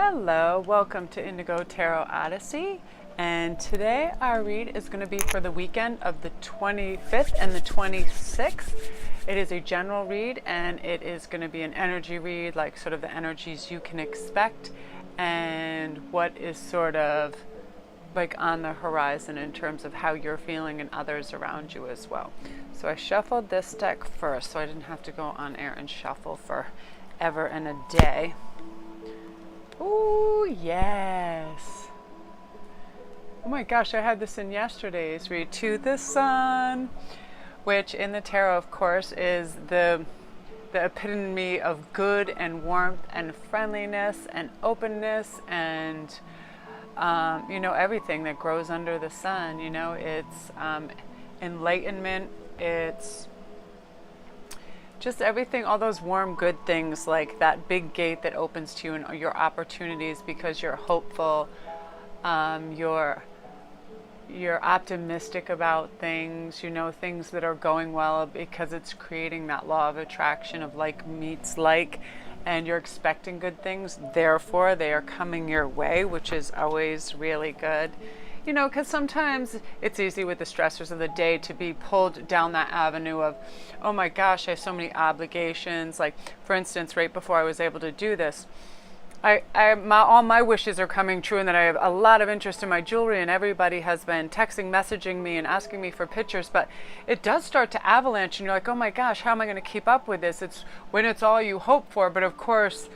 Hello, welcome to Indigo Tarot Odyssey, and today our read is going to be for the weekend of the 25th and the 26th. It is a general read, and it is going to be an energy read, like sort of the energies you can expect and what is sort of like on the horizon in terms of how you're feeling and others around you as well. So I shuffled this deck first so I didn't have to go on air and shuffle for ever and a day. Oh, yes. Oh my gosh, I had this in yesterday's read too. The sun, which in the tarot, of course, is the epitome of good and warmth and friendliness and openness and, everything that grows under the sun. It's enlightenment. It's just everything, all those warm, good things, like that big gate that opens to you and your opportunities because you're hopeful, you're optimistic about things, things that are going well because it's creating that law of attraction of like meets like, and you're expecting good things, therefore they are coming your way, which is always really good. Because sometimes it's easy with the stressors of the day to be pulled down that avenue of, oh my gosh, I have so many obligations. Like, for instance, right before I was able to do this, all my wishes are coming true, and that I have a lot of interest in my jewelry, and everybody has been texting, messaging me, and asking me for pictures. But it does start to avalanche, and you're like, oh my gosh, how am I going to keep up with this? It's when it's all you hope for. But of course,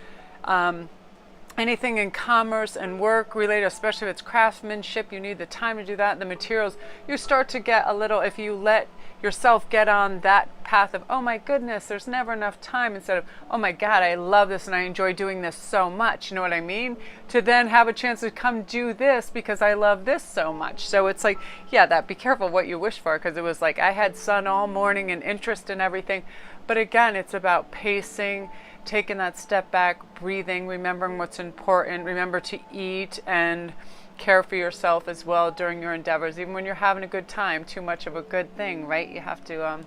anything in commerce and work related, especially if it's craftsmanship, you need the time to do that. The materials, you start to get a little, if you let yourself get on that path of, oh my goodness, there's never enough time, instead of, oh my God, I love this and I enjoy doing this so much, you know what I mean? To then have a chance to come do this because I love this so much. So it's like, yeah, that be careful what you wish for, because it was like I had sun all morning and interest in everything. But again, it's about pacing, taking that step back, breathing, remembering what's important. Remember to eat and care for yourself as well during your endeavors. Even when you're having a good time, too much of a good thing, right? You have to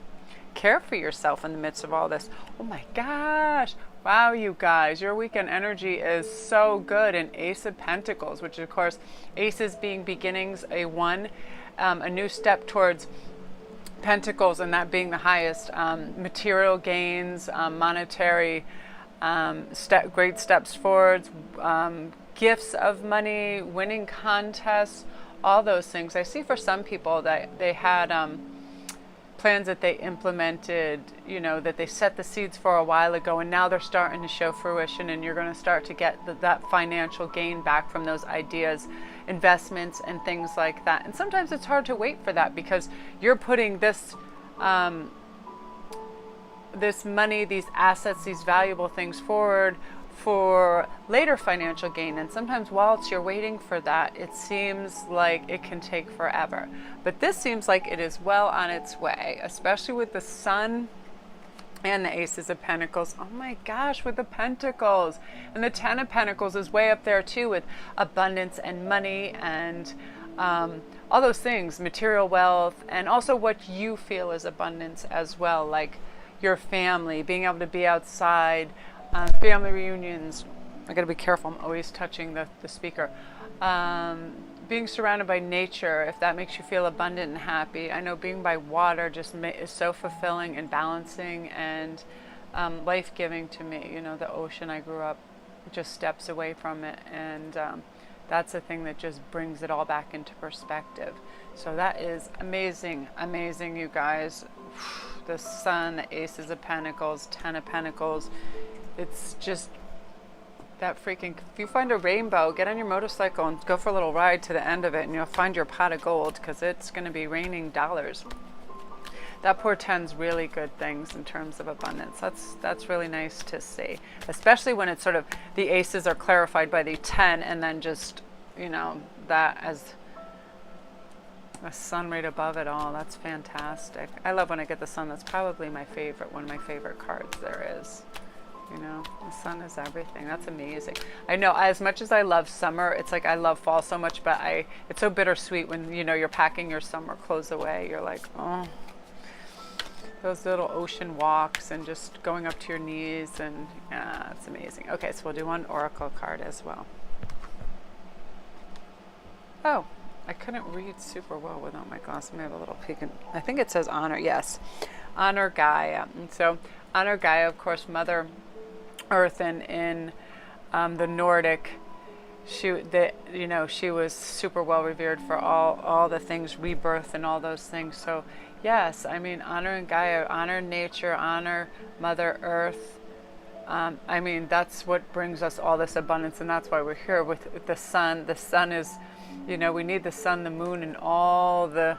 care for yourself in the midst of all this. Oh my gosh. Wow, you guys, your weekend energy is so good. And Ace of Pentacles, which of course, aces being beginnings, a new step towards Pentacles, and that being the highest, material gains, monetary great steps forwards, gifts of money, winning contests, all those things. I see for some people that they had plans that they implemented, that they set the seeds for a while ago, and now they're starting to show fruition, and you're going to start to get that financial gain back from those ideas, investments, and things like that. And sometimes it's hard to wait for that because you're putting this this money, these assets, these valuable things forward for later financial gain. And sometimes whilst you're waiting for that, it seems like it can take forever. But this seems like it is well on its way, especially with the sun and the Aces of Pentacles. Oh my gosh, with the Pentacles. And the Ten of Pentacles is way up there too, with abundance and money and all those things, material wealth, and also what you feel is abundance as well, like your family, being able to be outside, family reunions. I gotta be careful, I'm always touching the speaker. Being surrounded by nature, if that makes you feel abundant and happy. I know being by water just is so fulfilling and balancing and life-giving to me. The ocean, I grew up just steps away from it, and that's the thing that just brings it all back into perspective. So that is amazing, amazing, you guys. The sun, the Aces of Pentacles, Ten of Pentacles. It's just that freaking, if you find a rainbow, get on your motorcycle and go for a little ride to the end of it, and you'll find your pot of gold, because it's going to be raining dollars. That portends really good things in terms of abundance. That's really nice to see, especially when it's sort of the aces are clarified by the 10, and then just, that as a sun right above it all. That's fantastic. I love when I get the sun. That's probably my favorite, one of my favorite cards there is. The sun is everything. That's amazing. I know, as much as I love summer, it's like I love fall so much, but it's so bittersweet when, you're packing your summer clothes away. You're like, oh, those little ocean walks and just going up to your knees, and yeah, it's amazing. Okay, so we'll do one oracle card as well. Oh, I couldn't read super well without my glasses. Let me have a little peek. I think it says honor. Yes, honor Gaia. And so honor Gaia, of course, Mother Earth, and in the Nordic, she was super well revered for all the things, rebirth and all those things. So yes, I mean, honoring Gaia, honor nature, honor Mother Earth. I mean, that's what brings us all this abundance, and that's why we're here with the sun. The sun is, we need the sun, the moon, and all the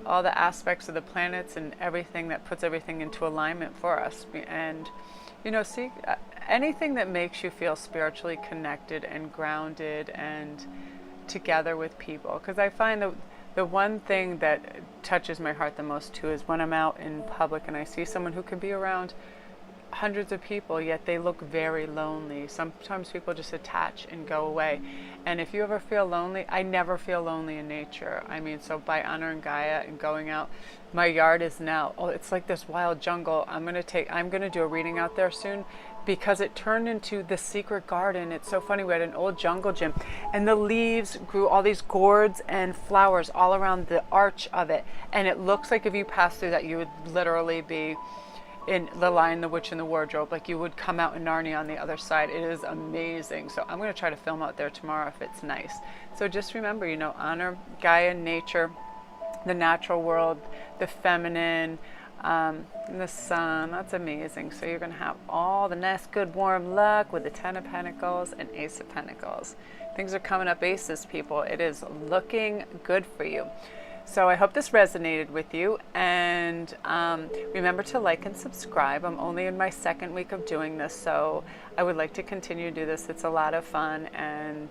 aspects of the planets and everything that puts everything into alignment for us. And see, anything that makes you feel spiritually connected and grounded and together with people. Because I find that the one thing that touches my heart the most too is when I'm out in public and I see someone who can be around hundreds of people, yet they look very lonely. Sometimes people just attach and go away. And if you ever feel lonely, I never feel lonely in nature. I mean, so by honoring Gaia and going out, my yard is now, it's like this wild jungle. I'm going to do a reading out there soon, because it turned into the secret garden. It's so funny. We had an old jungle gym, and the leaves grew all these gourds and flowers all around the arch of it. And it looks like if you pass through that, you would literally be in The Lion, the Witch, and the Wardrobe. Like you would come out in Narnia on the other side. It is amazing. So I'm going to try to film out there tomorrow if it's nice. So just remember, honor Gaia, nature, the natural world, the feminine, and the sun. That's amazing. So you're going to have all the nice, good, warm luck with the Ten of Pentacles and Ace of Pentacles. Things are coming up aces, people. It is looking good for you. So I hope this resonated with you, and remember to like and subscribe. I'm only in my second week of doing this, so I would like to continue to do this. It's a lot of fun, and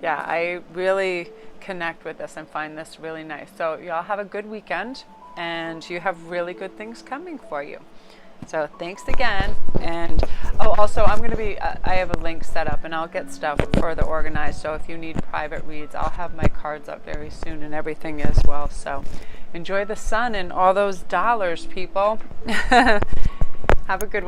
yeah, I really connect with this and find this really nice. So y'all have a good weekend, and you have really good things coming for you. So thanks again. And also I'm going to be, I have a link set up, and I'll get stuff further organized. So if you need private reads, I'll have my cards up very soon and everything as well. So enjoy the sun and all those dollars, people. Have a good one.